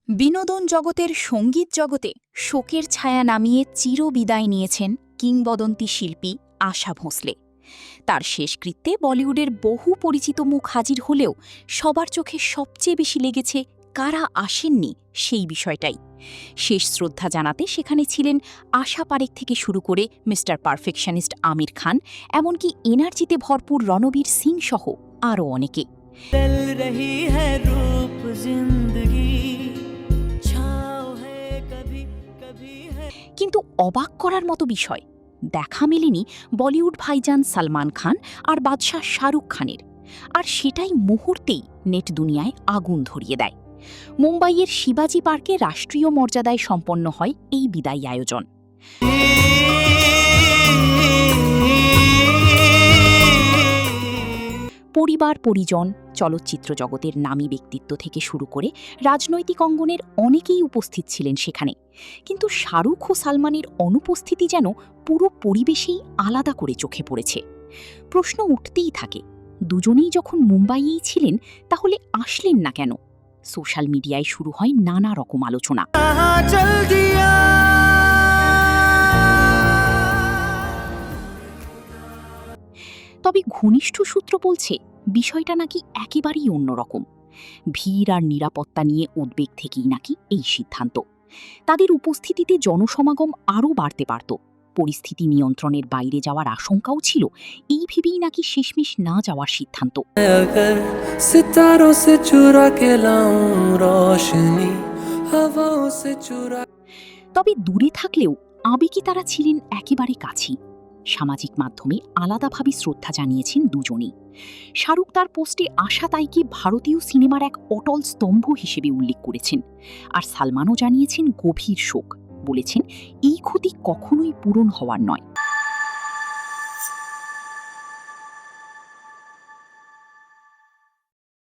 বিনোদন জগতের সঙ্গীত জগতে শোকের ছায়া নামিয়ে চিরবিদায় নিয়েছেন কিংবদন্তি শিল্পী আশা ভোঁসলে। তার শেষকৃত্যে বলিউডের বহু পরিচিত মুখ হাজির হলেও সবার চোখে সবচেয়ে বেশি লেগেছে কারা আসেননি সেই বিষয়টাই। শেষ শ্রদ্ধা জানাতে সেখানে ছিলেন আশা পারেখ থেকে শুরু করে মিস্টার পারফেকশনিস্ট আমির খান, এমনকি এনার্জিতে ভরপুর রণবীর সিং সহ আরও অনেকে। কিন্তু অবাক করার মতো বিষয়, দেখা মেলেনি বলিউড ভাইজান সালমান খান আর বাদশাহ শাহরুখ খানের, আর সেটাই মুহূর্তেই নেট দুনিয়ায় আগুন ধরিয়ে দেয়। মুম্বাইয়ের শিবাজি পার্কে রাষ্ট্রীয় মর্যাদায় সম্পন্ন হয় এই বিদায়ী আয়োজন। পরিবার পরিজন, চলচ্চিত্র জগতের নামী ব্যক্তিত্ব থেকে শুরু করে রাজনৈতিক অঙ্গনের অনেকেই উপস্থিত ছিলেন সেখানে। কিন্তু শাহরুখ ও সালমানের অনুপস্থিতি যেন পুরো পরিবেশেই আলাদা করে চোখে পড়েছে। প্রশ্ন উঠতেই থাকে, দুজনেই যখন মুম্বাইয়েই ছিলেন তাহলে আসলেন না কেন? সোশ্যাল মিডিয়ায় শুরু হয় নানা রকম আলোচনা। তবে ঘনিষ্ঠ সূত্র বলছে বিষয়টা নাকি একেবারেই অন্যরকম। ভিড় আর নিরাপত্তা নিয়ে উদ্বেগ থেকেই নাকি এই সিদ্ধান্ত। তাদের উপস্থিতিতে জনসমাগম আরও বাড়তে পারত, পরিস্থিতি নিয়ন্ত্রণের বাইরে যাওয়ার আশঙ্কাও ছিল। এই ভেবেই নাকি শেষমেশ না যাওয়ার সিদ্ধান্ত। তবে দূরে থাকলেও আবেগে তারা ছিলেন একেবারে কাছেই। সামাজিক মাধ্যমে আলাদাভাবে শ্রদ্ধা জানিয়েছেন দুজনেই। শাহরুখ তার পোস্টে আশা তাইকে ভারতীয় সিনেমার এক অটল স্তম্ভ হিসেবে উল্লেখ করেছেন, আর সালমানও জানিয়েছেন গভীর শোক। বলেছেন এই ক্ষতি কখনোই পূরণ হওয়ার নয়।